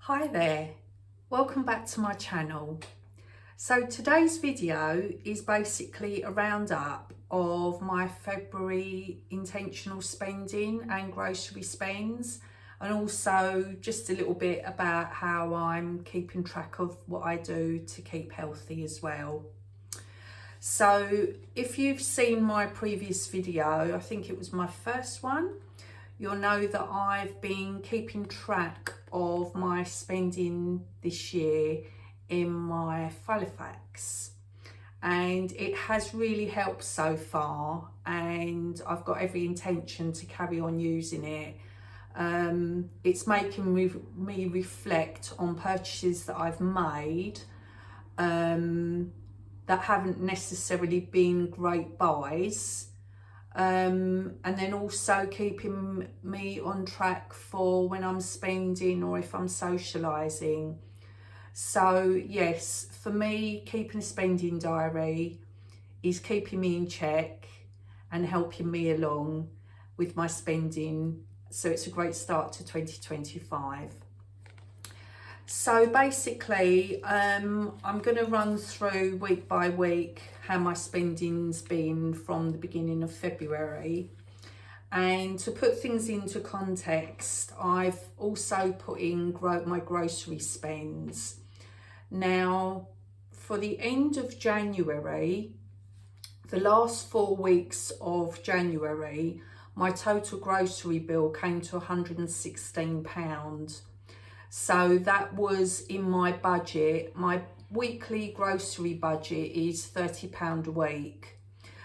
Hi there, welcome back to my channel. So today's video is basically a roundup of my February intentional spending and grocery spends, and also just a little bit about how I'm keeping track of what I do to keep healthy as well. So if you've seen my previous video, I think it was my first one, you'll know that I've been keeping track of my spending this year in my Halifax, and it has really helped so far, and I've got every intention to carry on using it. It's making me reflect on purchases that I've made that haven't necessarily been great buys, and then also keeping me on track for when I'm spending or if I'm socialising. So yes, for me, keeping a spending diary is keeping me in check and helping me along with my spending. So it's a great start to 2025. So basically, I'm going to run through week by week how my spending's been from the beginning of February. And to put things into context, I've also put in my grocery spends. Now, for the end of January, the last 4 weeks of January, my total grocery bill came to £116. So that was in my budget. My weekly grocery budget is £30 a week.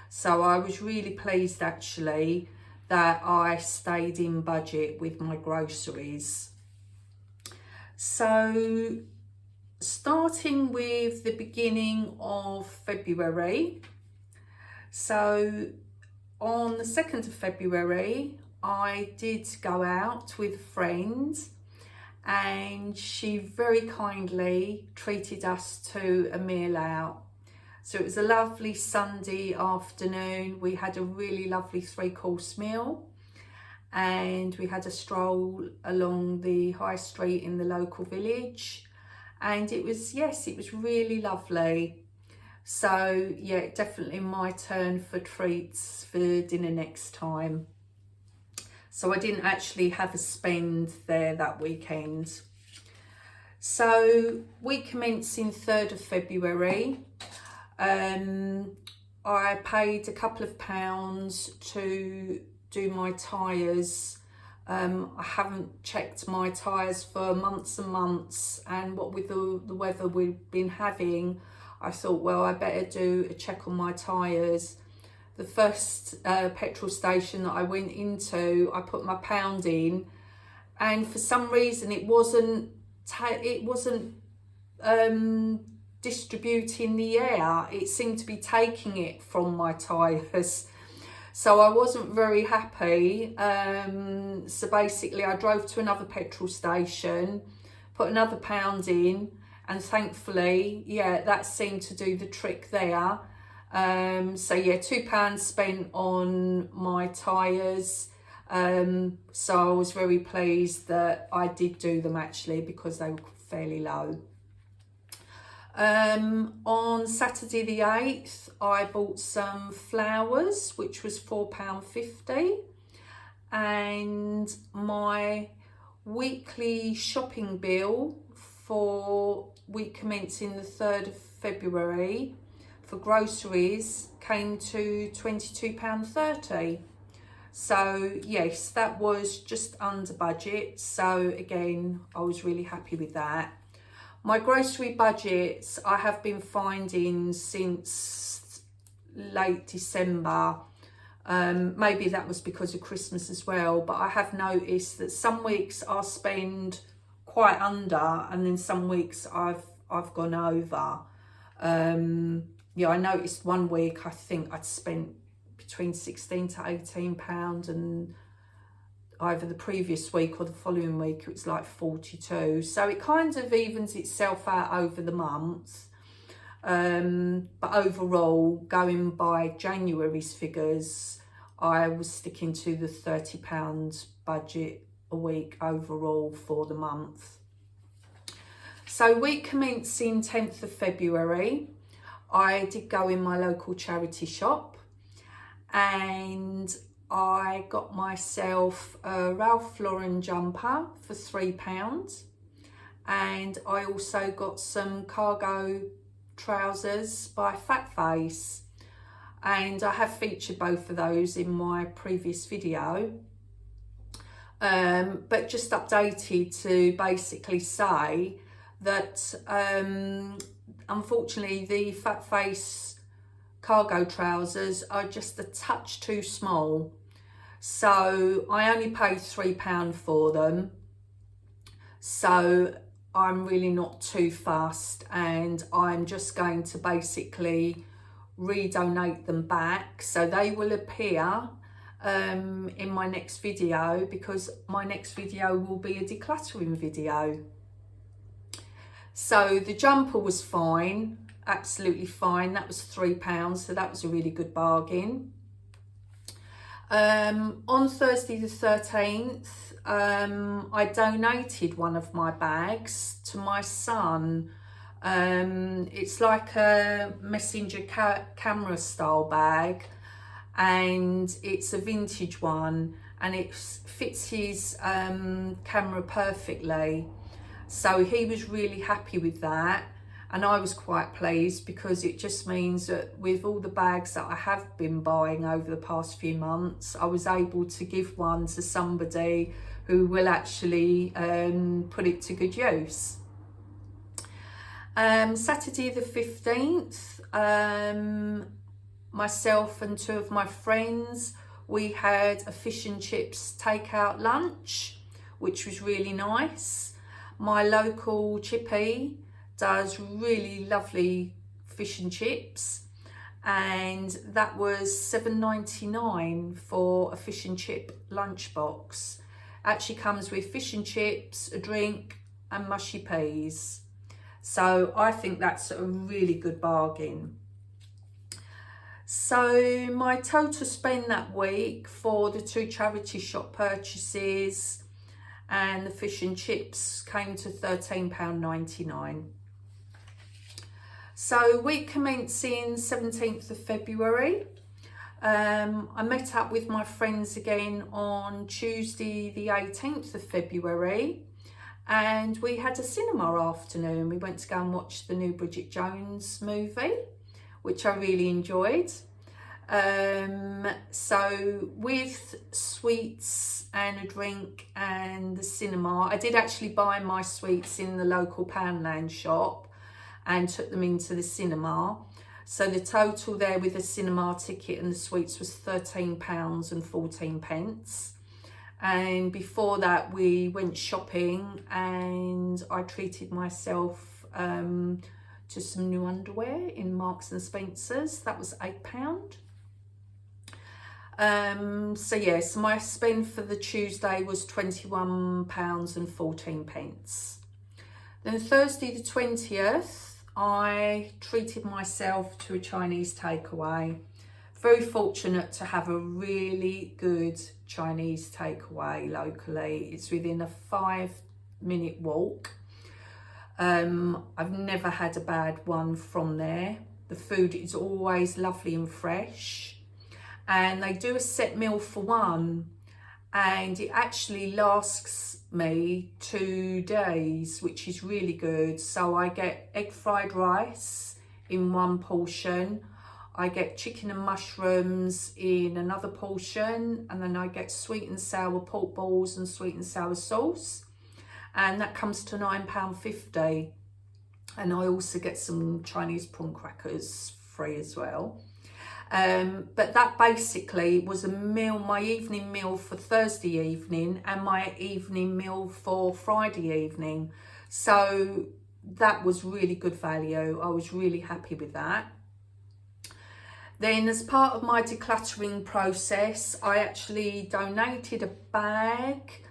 So I was really pleased actually that I stayed in budget with my groceries. So starting with the beginning of February. So on the 2nd of February, I did go out with a friend, and she very kindly treated us to a meal out. So it was a lovely Sunday afternoon. We had a really lovely 3-course meal, and we had a stroll along the high street in the local village, and it was really lovely. So yeah, definitely my turn for treats for dinner next time. So I didn't actually have a spend there that weekend. So week commencing 3rd of February, I paid a couple of pounds to do my tyres. I haven't checked my tyres for months and months, and what with the weather we've been having, I thought, well, I better do a check on my tyres. The first petrol station that I went into, I put my pound in, and for some reason it wasn't distributing the air. It seemed to be taking it from my tyres. So I wasn't very happy. So basically I drove to another petrol station, put another pound in, and thankfully, yeah, that seemed to do the trick there. So yeah, £2 spent on my tyres. So I was very pleased that I did do them actually, because they were fairly low. On Saturday the 8th, I bought some flowers, which was £4.50, and my weekly shopping bill for week commencing the 3rd of February for groceries came to £22.30. So yes, that was just under budget. So again, I was really happy with that. My grocery budgets I have been finding since late December. Maybe that was because of Christmas as well, but I have noticed that some weeks I'll spend quite under, and then some weeks I've gone over. Yeah, I noticed one week I think I'd spent between £16 to £18, and either the previous week or the following week it was like 42. So it kind of evens itself out over the month. But overall, going by January's figures, I was sticking to the £30 budget a week overall for the month. So week commencing 10th of February, I did go in my local charity shop and I got myself a Ralph Lauren jumper for £3, and I also got some cargo trousers by Fat Face, and I have featured both of those in my previous video, but just updated to basically say that unfortunately the Fat Face cargo trousers are just a touch too small, so I only paid £3 for them, so I'm really not too fussed, and I'm just going to basically redonate them back, so they will appear in my next video, because my next video will be a decluttering video. So the jumper was fine, absolutely fine. That was £3, so that was a really good bargain. On Thursday the 13th, I donated one of my bags to my son. It's like a messenger camera style bag, and it's a vintage one, and it fits his camera perfectly. So he was really happy with that, and I was quite pleased, because it just means that with all the bags that I have been buying over the past few months, I was able to give one to somebody who will actually put it to good use. Saturday the 15th, myself and two of my friends, we had a fish and chips takeout lunch, which was really nice. My local chippy does really lovely fish and chips, and that was £7.99 for a fish and chip lunchbox. Actually comes with fish and chips, a drink and mushy peas. So I think that's a really good bargain. So my total spend that week for the two charity shop purchases and the fish and chips came to £13.99. So week commencing 17th of February, I met up with my friends again on Tuesday the 18th of February, and we had a cinema afternoon. We went to go and watch the new Bridget Jones movie, which I really enjoyed. So with sweets and a drink and the cinema, I did actually buy my sweets in the local Poundland shop and took them into the cinema. So the total there with the cinema ticket and the sweets was £13.14. And before that we went shopping, and I treated myself to some new underwear in Marks and Spencer's. That was £8. So yes, my spend for the Tuesday was £21.14. Then Thursday the 20th, I treated myself to a Chinese takeaway. Very fortunate to have a really good Chinese takeaway locally. It's within a 5-minute walk. I've never had a bad one from there. The food is always lovely and fresh, and they do a set meal for one, and it actually lasts me 2 days, which is really good. So I get egg fried rice in one portion, I get chicken and mushrooms in another portion, and then I get sweet and sour pork balls and sweet and sour sauce, and that comes to £9.50. And I also get some Chinese prawn crackers free as well. But that basically was a meal, my evening meal for Thursday evening and my evening meal for Friday evening. So that was really good value. I was really happy with that. Then as part of my decluttering process, I actually donated a bag,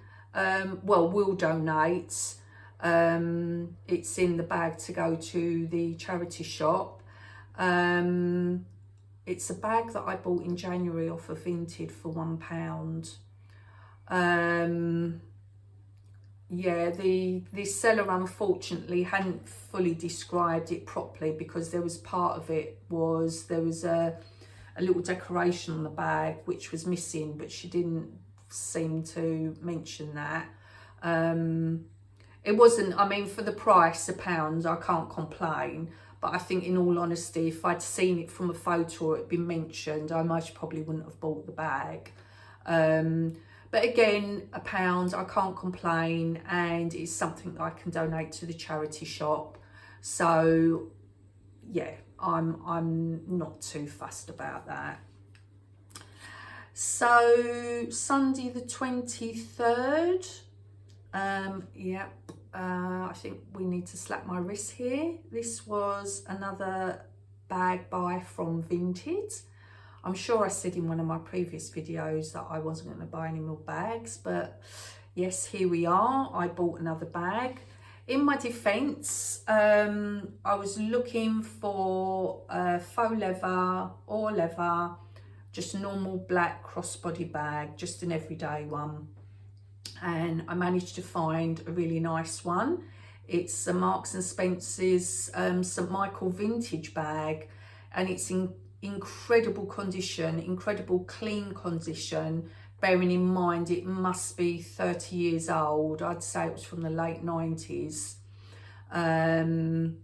will donate. It's in the bag to go to the charity shop. It's a bag that I bought in January off of Vinted for £1. yeah, the seller unfortunately hadn't fully described it properly, because there was part of it was there was a little decoration on the bag which was missing, but she didn't seem to mention that. It wasn't, I mean, for the price, £1, I can't complain. But I think, in all honesty, if I'd seen it from a photo or it'd been mentioned, I most probably wouldn't have bought the bag. But again, £1, I can't complain, and it's something that I can donate to the charity shop. So yeah, I'm not too fussed about that. So Sunday the 23rd, I think we need to slap my wrist here. This was another bag buy from Vinted. I'm sure I said in one of my previous videos that I wasn't going to buy any more bags, but yes, here we are. I bought another bag. In my defence, I was looking for a faux leather or leather, just a normal black crossbody bag, just an everyday one. And I managed to find a really nice one. It's a Marks and Spencer's St Michael vintage bag, and it's in incredible condition, incredible clean condition, bearing in mind it must be 30 years old. I'd say it was from the late 90s, and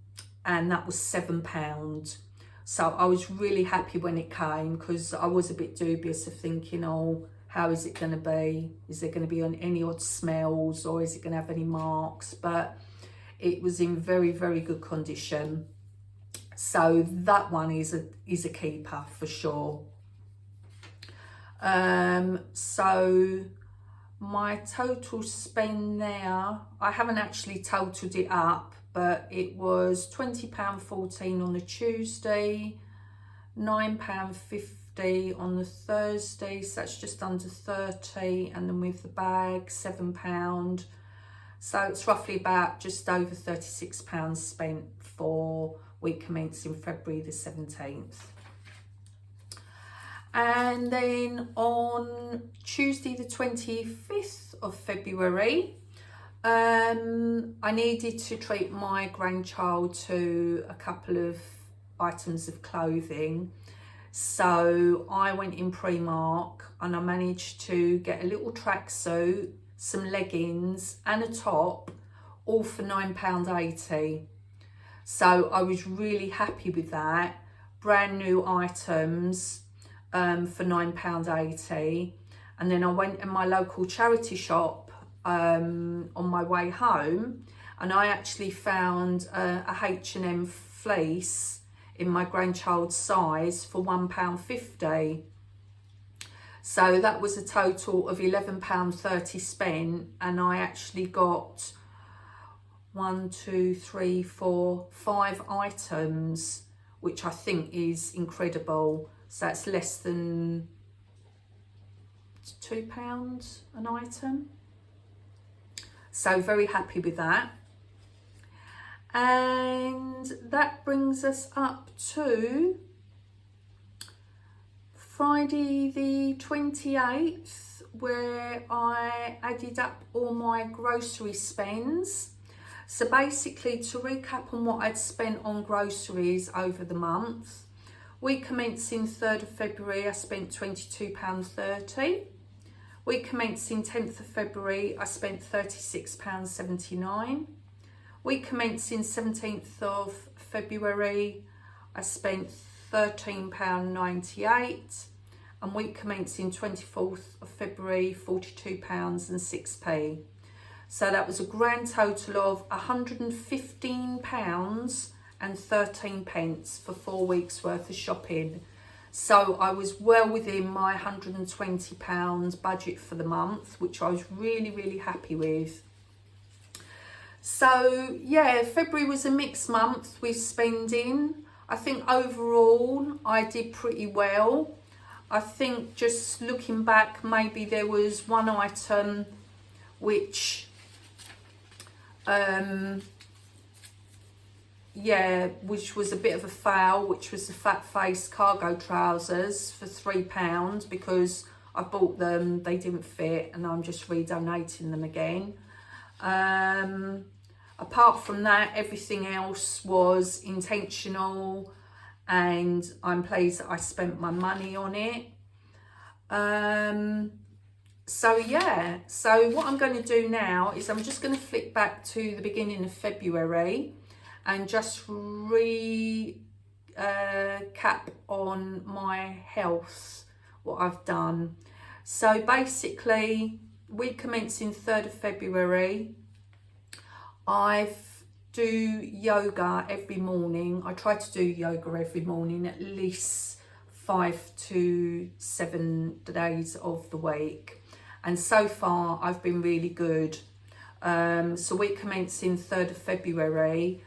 that was £7. So I was really happy when it came, because I was a bit dubious of thinking, oh, how is it going to be? Is there going to be any odd smells, or is it going to have any marks? But it was in very, very good condition. So that one is a keeper for sure. So my total spend there, I haven't actually totaled it up, but it was £20.14 on the Tuesday, £9.50 on the Thursday, so that's just under 30, and then with the bag £7. So it's roughly about just over £36 spent for week commencing February the 17th. And then on Tuesday the 25th of February, I needed to treat my grandchild to a couple of items of clothing. So I went in Primark and I managed to get a little tracksuit, some leggings and a top, all for £9.80. So I was really happy with that. Brand new items for £9.80. And then I went in my local charity shop on my way home, and I actually found a H&M fleece in my grandchild's size for £1.50. So that was a total of £11.30 spent, and I actually got 5 items, which I think is incredible. So that's less than £2 an item. So very happy with that. And that brings us up to Friday the 28th, where I added up all my grocery spends. So basically, to recap on what I'd spent on groceries over the month, week commencing 3rd of February, I spent £22.30. Week commencing 10th of February, I spent £36.79. Week commencing 17th of February, I spent £13.98. And week commencing 24th of February, £42.06. So that was a grand total of £115.13 for 4 weeks worth of shopping. So I was well within my £120 budget for the month, which I was really, really happy with. So yeah, February was a mixed month with spending. I think overall I did pretty well. I think just looking back, maybe there was one item which which was a bit of a fail, which was the Fat Face cargo trousers for £3, because I bought them, they didn't fit, and I'm just redonating them again. Apart from that, everything else was intentional, and I'm pleased that I spent my money on it. So yeah, so what I'm going to do now is I'm just going to flick back to the beginning of February and just recap on my health, what I've done. So basically, week commencing 3rd of February, I do yoga every morning. I try to do yoga every morning at least 5 to 7 days of the week. And so far, I've been really good. So week commencing 3rd of February,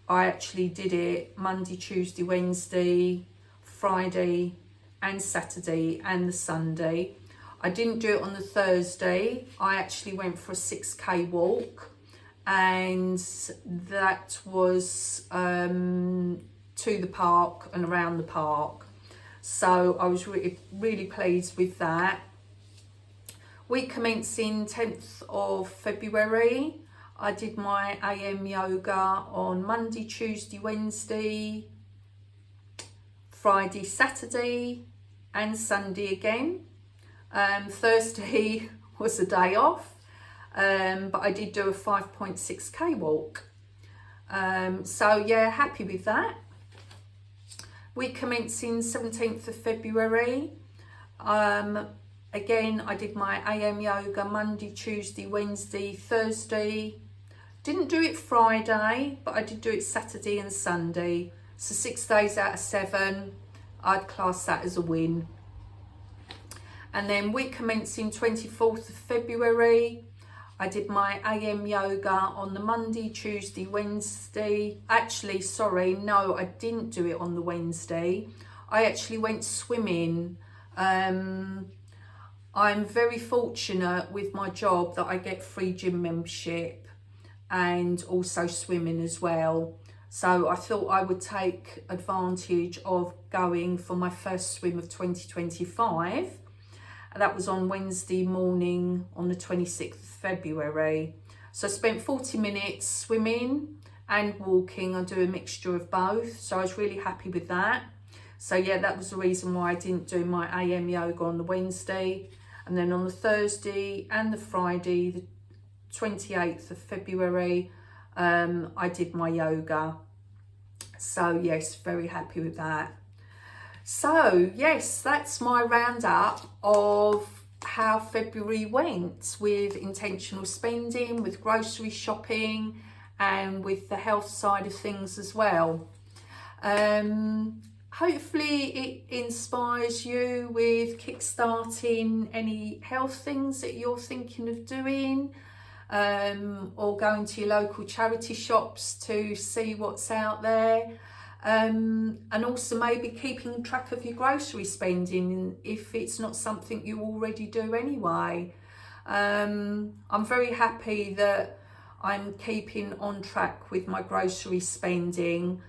I actually did it Monday, Tuesday, Wednesday, Friday and Saturday and the Sunday. I didn't do it on the Thursday. I actually went for a 6k walk, and that was to the park and around the park. So I was really pleased with that. Week commencing 10th of February, I did my AM yoga on Monday, Tuesday, Wednesday, Friday, Saturday and Sunday again. Thursday was a day off, but I did do a 5.6k walk. So yeah, happy with that. Week commencing 17th of February, again, I did my AM yoga Monday, Tuesday, Wednesday, Thursday. Didn't do it Friday, but I did do it Saturday and Sunday. So 6 days out of 7, I'd class that as a win. And then week commencing 24th of February, I did my AM yoga on the Monday, Tuesday, Wednesday. Actually, sorry, no, I didn't do it on the Wednesday. I actually went swimming. I'm very fortunate with my job that I get free gym membership and also swimming as well. So I thought I would take advantage of going for my first swim of 2025. That was on Wednesday morning on the 26th of February. So I spent 40 minutes swimming and walking. I do a mixture of both. So I was really happy with that. So yeah, that was the reason why I didn't do my AM yoga on the Wednesday. And then on the Thursday and the Friday, the 28th of February, I did my yoga. So yes, very happy with that. So yes, that's my roundup of how February went with intentional spending, with grocery shopping and with the health side of things as well. Hopefully it inspires you with kickstarting any health things that you're thinking of doing, or going to your local charity shops to see what's out there. And also maybe keeping track of your grocery spending if it's not something you already do anyway. I'm very happy that I'm keeping on track with my grocery spending.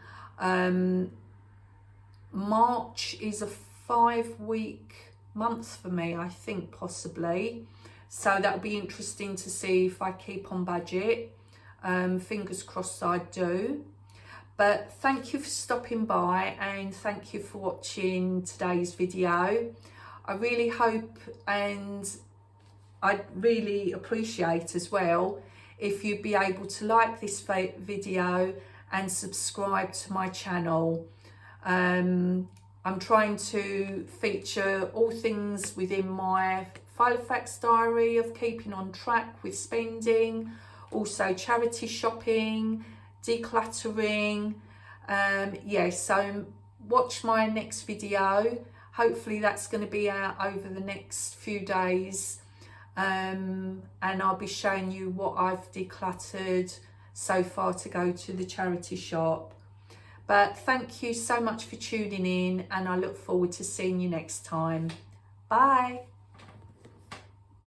March is a 5-week month for me, I think, possibly. So that'll be interesting to see if I keep on budget. Fingers crossed I do. But thank you for stopping by and thank you for watching today's video. I really hope and I'd really appreciate as well if you'd be able to like this video and subscribe to my channel. I'm trying to feature all things within my Filofax diary of keeping on track with spending, also charity shopping, decluttering. So watch my next video. Hopefully that's going to be out over the next few days, and I'll be showing you what I've decluttered so far to go to the charity shop. But thank you so much for tuning in, and I look forward to seeing you next time. Bye.